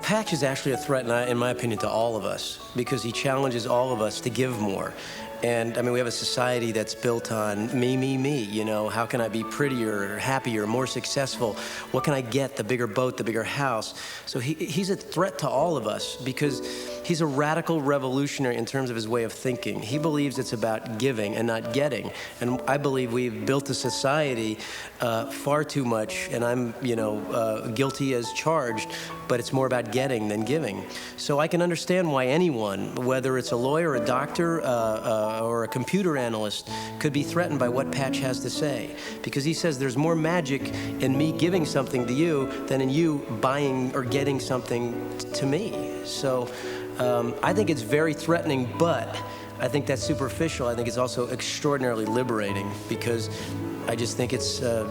Patch is actually a threat, in my opinion, to all of us, because he challenges all of us to give more. And I mean, we have a society that's built on me, you know, how can I be prettier or happier, more successful? What can I get? The bigger boat, the bigger house. So he's a threat to all of us because he's a radical revolutionary in terms of his way of thinking. He believes it's about giving and not getting. And I believe we've built a society far too much, and I'm, you know, guilty as charged, but it's more about getting than giving. So I can understand why anyone, whether it's a lawyer, a doctor, or a computer analyst, could be threatened by what Patch has to say. Because he says there's more magic in me giving something to you than in you buying or getting something to me. So I think it's very threatening, but I think that's superficial. I think it's also extraordinarily liberating, because I just think it's a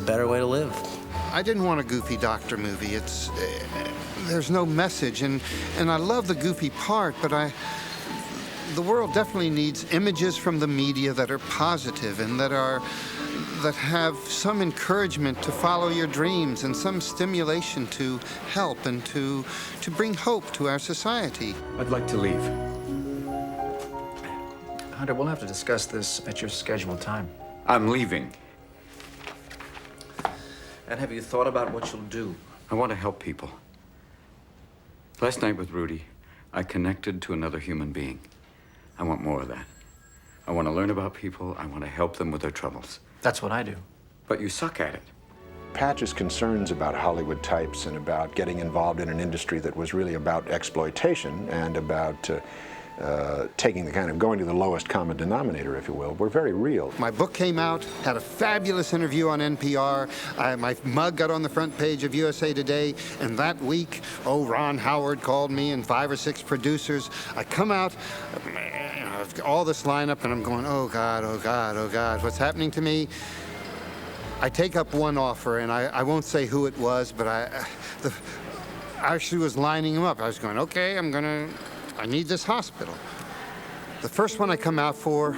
better way to live. I didn't want a goofy doctor movie. There's no message, and I love the goofy part, but the world definitely needs images from the media that are positive and that have some encouragement to follow your dreams and some stimulation to help and to bring hope to our society. I'd like to leave. Hunter, we'll have to discuss this at your scheduled time. I'm leaving. And have you thought about what you'll do? I want to help people. Last night with Rudy, I connected to another human being. I want more of that. I want to learn about people. I want to help them with their troubles. That's what I do. But you suck at it. Patch's concerns about Hollywood types and about getting involved in an industry that was really about exploitation and about going to the lowest common denominator, if you will, were very real. My book came out, had a fabulous interview on NPR. My mug got on the front page of USA Today, and that week, Ron Howard called me and 5 or 6 producers. I come out, all this lineup, and I'm going, oh God, oh God, oh God, what's happening to me? I take up one offer, and I won't say who it was, but I actually was lining them up. I was going, okay, I need this hospital. The first one I come out for,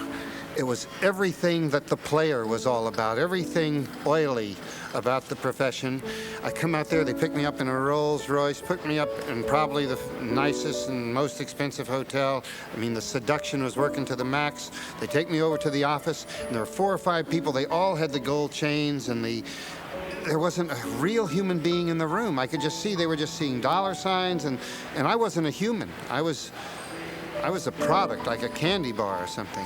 it was everything that the player was all about, everything oily about the profession. I come out there, they pick me up in a Rolls Royce, put me up in probably the nicest and most expensive hotel. I mean, the seduction was working to the max. They take me over to the office, and there were 4 or 5 people. They all had the gold chains, and there wasn't a real human being in the room. I could just see they were just seeing dollar signs, and I wasn't a human. I was a product, like a candy bar or something.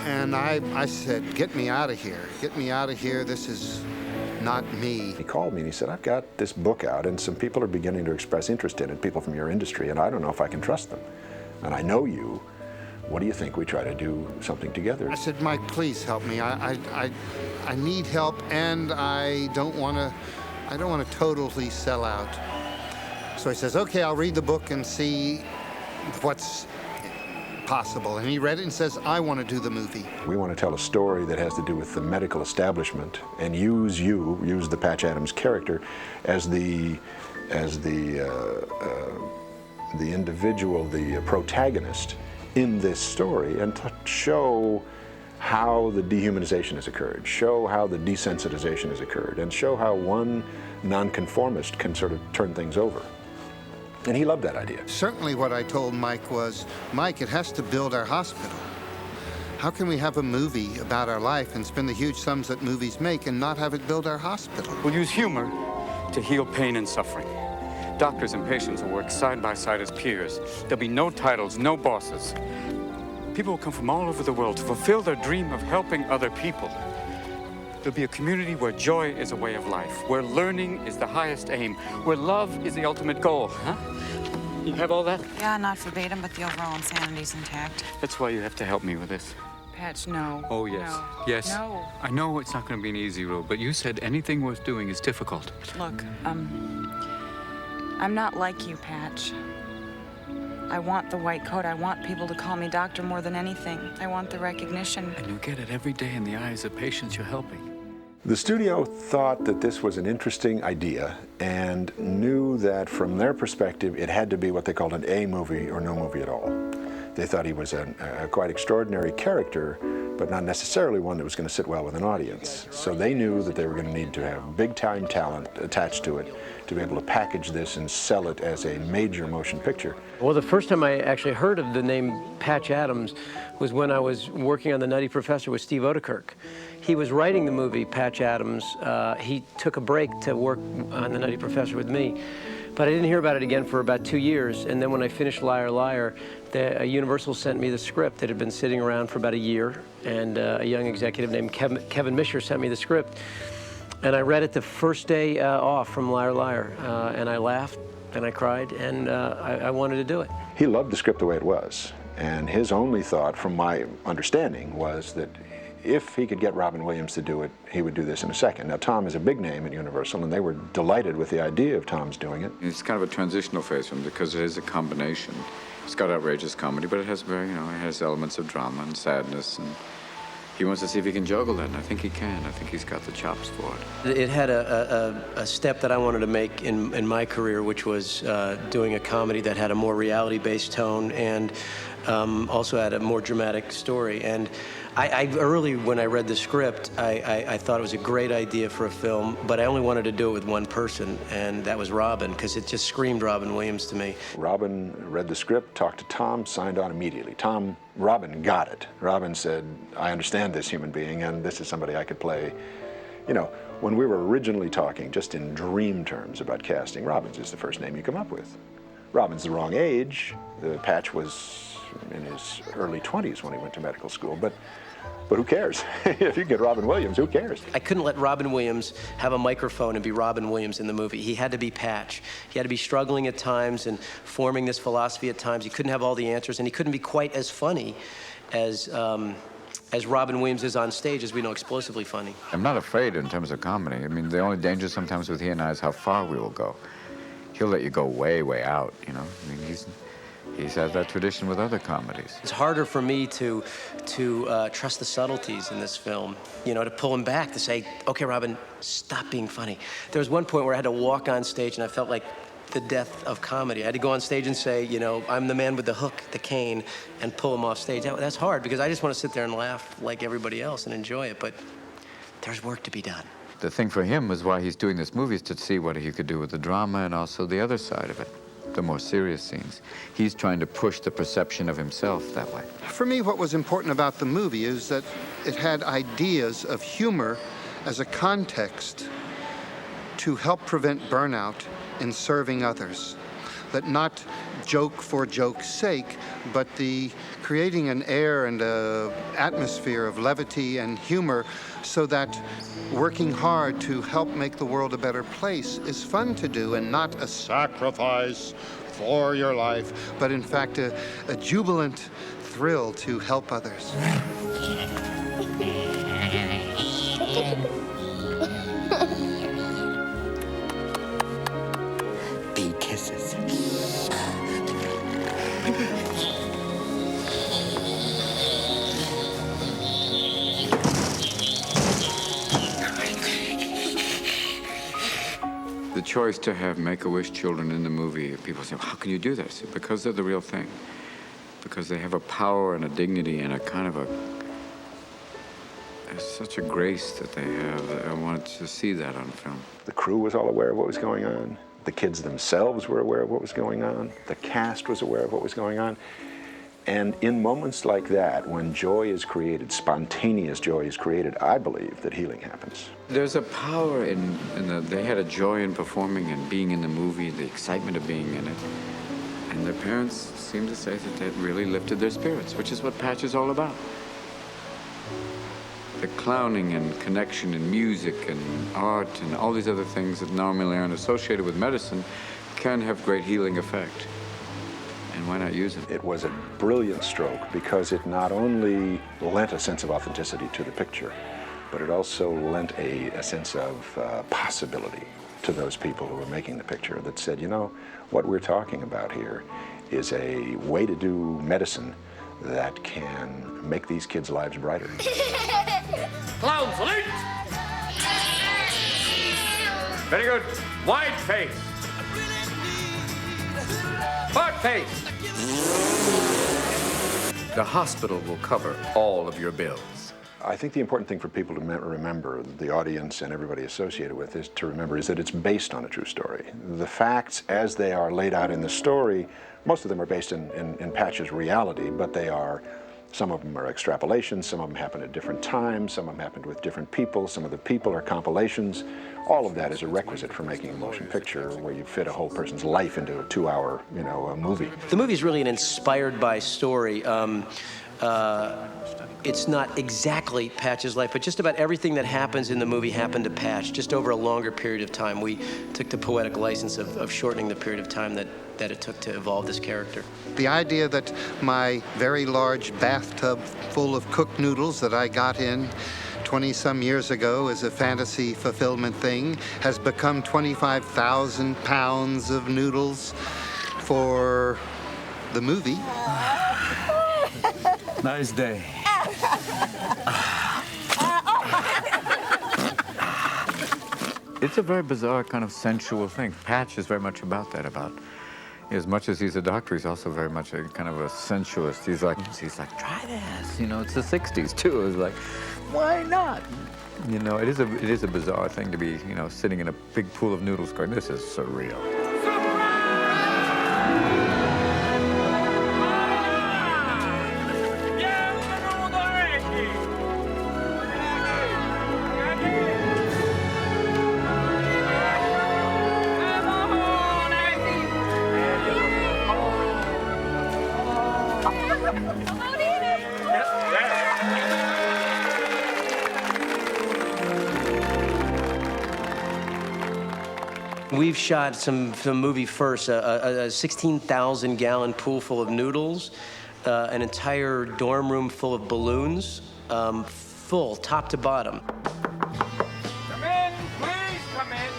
And I said, get me out of here. Get me out of here. This is not me. He called me and he said, I've got this book out and some people are beginning to express interest in it, people from your industry, and I don't know if I can trust them. And I know you. What do you think we try to do something together? I said, Mike, please help me. I need help, and I don't want to totally sell out. So he says, okay, I'll read the book and see what's possible. And he read it and says, I want to do the movie. We want to tell a story that has to do with the medical establishment and use the Patch Adams character as the individual, the protagonist in this story, and to show how the dehumanization has occurred, show how the desensitization has occurred, and show how one nonconformist can sort of turn things over. And he loved that idea. Certainly what I told Mike was, Mike, it has to build our hospital. How can we have a movie about our life and spend the huge sums that movies make and not have it build our hospital? We'll use humor to heal pain and suffering. Doctors and patients will work side by side as peers. There'll be no titles, no bosses. People will come from all over the world to fulfill their dream of helping other people. There'll be a community where joy is a way of life, where learning is the highest aim, where love is the ultimate goal, huh? You have all that? Yeah, not verbatim, but the overall insanity's intact. That's why you have to help me with this. Patch, no. Oh, yes. No. Yes. No. I know it's not going to be an easy road, but you said anything worth doing is difficult. Look, I'm not like you, Patch. I want the white coat. I want people to call me doctor more than anything. I want the recognition. And you get it every day in the eyes of patients you're helping. The studio thought that this was an interesting idea and knew that from their perspective it had to be what they called an A movie or no movie at all. They thought he was a quite extraordinary character, but not necessarily one that was going to sit well with an audience. So they knew that they were going to need to have big-time talent attached to it to be able to package this and sell it as a major motion picture. Well, the first time I actually heard of the name Patch Adams was when I was working on The Nutty Professor with Steve Odekirk. He was writing the movie Patch Adams. He took a break to work on The Nutty Professor with me. But I didn't hear about it again for about 2 years. And then when I finished Liar Liar, Universal sent me the script that had been sitting around for about a year. And a young executive named Kevin Misher sent me the script. And I read it the first day off from Liar Liar. And I laughed and I cried and I wanted to do it. He loved the script the way it was. And his only thought, from my understanding, was that if he could get Robin Williams to do it, he would do this in a second. Now, Tom is a big name at Universal, and they were delighted with the idea of Tom's doing it. It's kind of a transitional phase for him because it is a combination. It's got outrageous comedy, but it has very, it has elements of drama and sadness, and he wants to see if he can juggle that, and I think he can. I think he's got the chops for it. It had a step that I wanted to make in my career, which was doing a comedy that had a more reality-based tone and also had a more dramatic story. And I early, when I read the script, I thought it was a great idea for a film, but I only wanted to do it with one person, and that was Robin, because it just screamed Robin Williams to me. Robin read the script, talked to Tom, signed on immediately. Robin got it. Robin said, I understand this human being, and this is somebody I could play. You know, when we were originally talking, just in dream terms about casting, Robin's is the first name you come up with. Robin's the wrong age. The Patch was in his early 20s when he went to medical school, but who cares? If you get Robin Williams, who cares? I couldn't let Robin Williams have a microphone and be Robin Williams in the movie. He had to be Patch. He had to be struggling at times and forming this philosophy at times. He couldn't have all the answers, and he couldn't be quite as funny as Robin Williams is on stage, as we know, explosively funny. I'm not afraid in terms of comedy. I mean, the only danger sometimes with he and I is how far we will go. He'll let you go way, way out, I mean, he's had that tradition with other comedies. It's harder for me to trust the subtleties in this film, to pull him back, to say, okay, Robin, stop being funny. There was one point where I had to walk on stage and I felt like the death of comedy. I had to go on stage and say, I'm the man with the hook, the cane, and pull him off stage. That's hard because I just want to sit there and laugh like everybody else and enjoy it, but there's work to be done. The thing for him was why he's doing this movie is to see what he could do with the drama and also the other side of it, the more serious scenes. He's trying to push the perception of himself that way. For me, what was important about the movie is that it had ideas of humor as a context to help prevent burnout in serving others. That not joke for joke's sake, but the creating an air and an atmosphere of levity and humor so that working hard to help make the world a better place is fun to do and not a sacrifice for your life, but in fact a jubilant thrill to help others. Big kisses. The choice to have Make-A-Wish children in the movie, people say, how can you do this? Because they're the real thing. Because they have a power and a dignity and a kind of there's such a grace that they have. I wanted to see that on film. The crew was all aware of what was going on. The kids themselves were aware of what was going on. The cast was aware of what was going on. And in moments like that, when joy is created, spontaneous joy is created, I believe that healing happens. There's a power in they had a joy in performing and being in the movie, the excitement of being in it. And their parents seem to say that really lifted their spirits, which is what Patch is all about. The clowning and connection and music and art and all these other things that normally aren't associated with medicine can have great healing effect. And why not use it? It was a brilliant stroke because it not only lent a sense of authenticity to the picture, but it also lent a sense of possibility to those people who were making the picture that said, what we're talking about here is a way to do medicine that can make these kids' lives brighter. Clown salute! Very good. Wide face. Part face. The hospital will cover all of your bills. I think the important thing for people to remember, the audience and everybody associated with this to remember, is that it's based on a true story. The facts as they are laid out in the story, most of them are based in Patch's reality, but they are, some of them are extrapolations, some of them happen at different times, some of them happened with different people, some of the people are compilations. All of that is a requisite for making a motion picture where you fit a whole person's life into a 2-hour, a movie. The movie is really an inspired by story. It's not exactly Patch's life, but just about everything that happens in the movie happened to Patch, just over a longer period of time. We took the poetic license of shortening the period of time that it took to evolve this character. The idea that my very large bathtub full of cooked noodles that I got in 20-some years ago as a fantasy fulfillment thing has become 25,000 pounds of noodles for the movie. Nice day. It's a very bizarre kind of sensual thing. Patch is very much about that, as much as he's a doctor, he's also very much a kind of a sensualist. He's like, try this. It's the 60s too. It was like, why not? It is a bizarre thing to be, sitting in a big pool of noodles going, this is surreal. We've shot some movie first, a 16,000-gallon pool full of noodles, an entire dorm room full of balloons, full, top to bottom. Come in, please come in.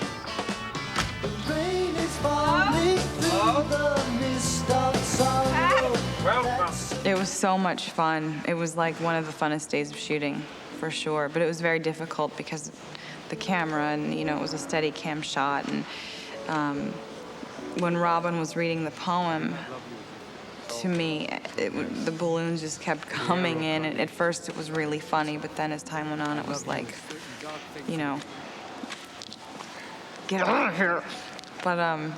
The rain is falling through the mist of sorrow. Welcome. It was so much fun. It was like one of the funnest days of shooting, for sure. But it was very difficult because the camera, and it was a steady cam shot. And when Robin was reading the poem to me, the balloons just kept coming in. And at first it was really funny, but then as time went on, it was like, get out of here. But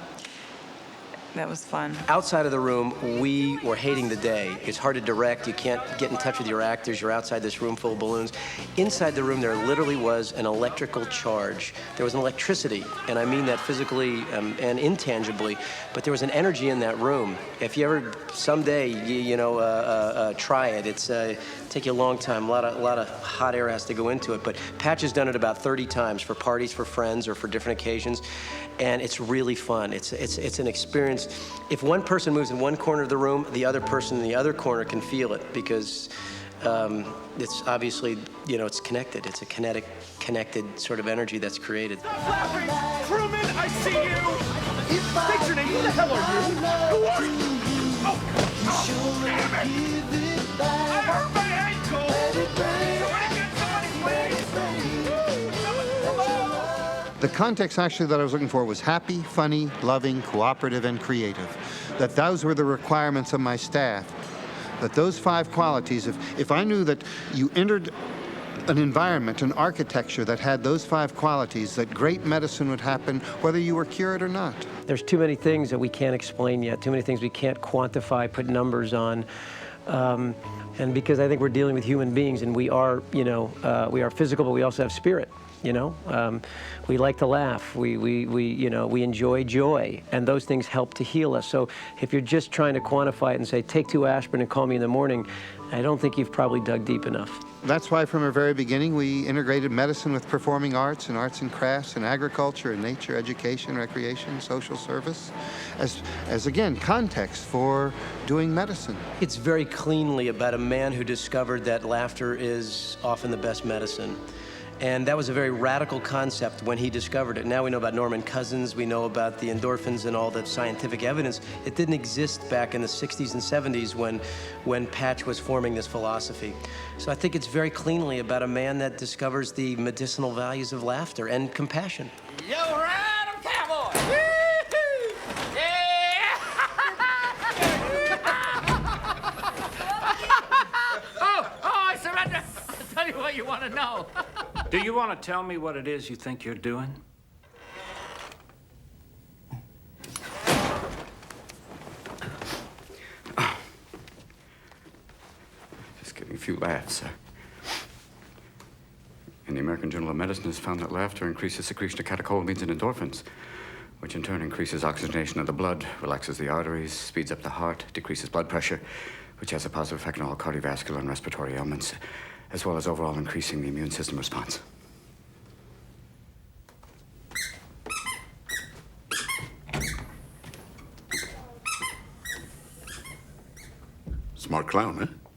that was fun. Outside of the room, we were hating the day. It's hard to direct. You can't get in touch with your actors. You're outside this room full of balloons. Inside the room, there literally was an electrical charge. There was an electricity, and I mean that physically and intangibly, but there was an energy in that room. If you ever, someday, try it. It's take you a long time. A lot of hot air has to go into it, but Patch has done it about 30 times for parties, for friends, or for different occasions, and it's really fun. It's an experience. If one person moves in one corner of the room, the other person in the other corner can feel it because it's obviously, it's connected. It's a connected sort of energy that's created. Stop laughing! Truman, I see you! State your name, who the hell are you? Who are you? Oh, damn it! I hurt my ankle! Somebody get somebody, please! The context actually that I was looking for was happy, funny, loving, cooperative, and creative. That those were the requirements of my staff. That those 5 qualities, if I knew that you entered an environment, an architecture that had those 5 qualities, that great medicine would happen whether you were cured or not. There's too many things that we can't explain yet, too many things we can't quantify, put numbers on. And because I think we're dealing with human beings, and we are, we are physical, but we also have spirit. We like to laugh. We enjoy joy, and those things help to heal us. So if you're just trying to quantify it and say, take 2 aspirin and call me in the morning, I don't think you've probably dug deep enough. That's why from the very beginning we integrated medicine with performing arts and crafts and agriculture and nature, education, recreation, social service, as again, context for doing medicine. It's very cleanly about a man who discovered that laughter is often the best medicine. And that was a very radical concept when he discovered it. Now we know about Norman Cousins, we know about the endorphins and all the scientific evidence. It didn't exist back in the 60s and 70s when Patch was forming this philosophy. So I think it's very cleanly about a man that discovers the medicinal values of laughter and compassion. Yo, ride 'em, cowboy! Woo-hoo! Yeah! to know. Do you want to tell me what it is you think you're doing? Just getting a few laughs, sir. And the American Journal of Medicine has found that laughter increases secretion of catecholamines and endorphins, which in turn increases oxygenation of the blood, relaxes the arteries, speeds up the heart, decreases blood pressure, which has a positive effect on all cardiovascular and respiratory ailments, as well as overall increasing the immune system response. Smart clown, huh?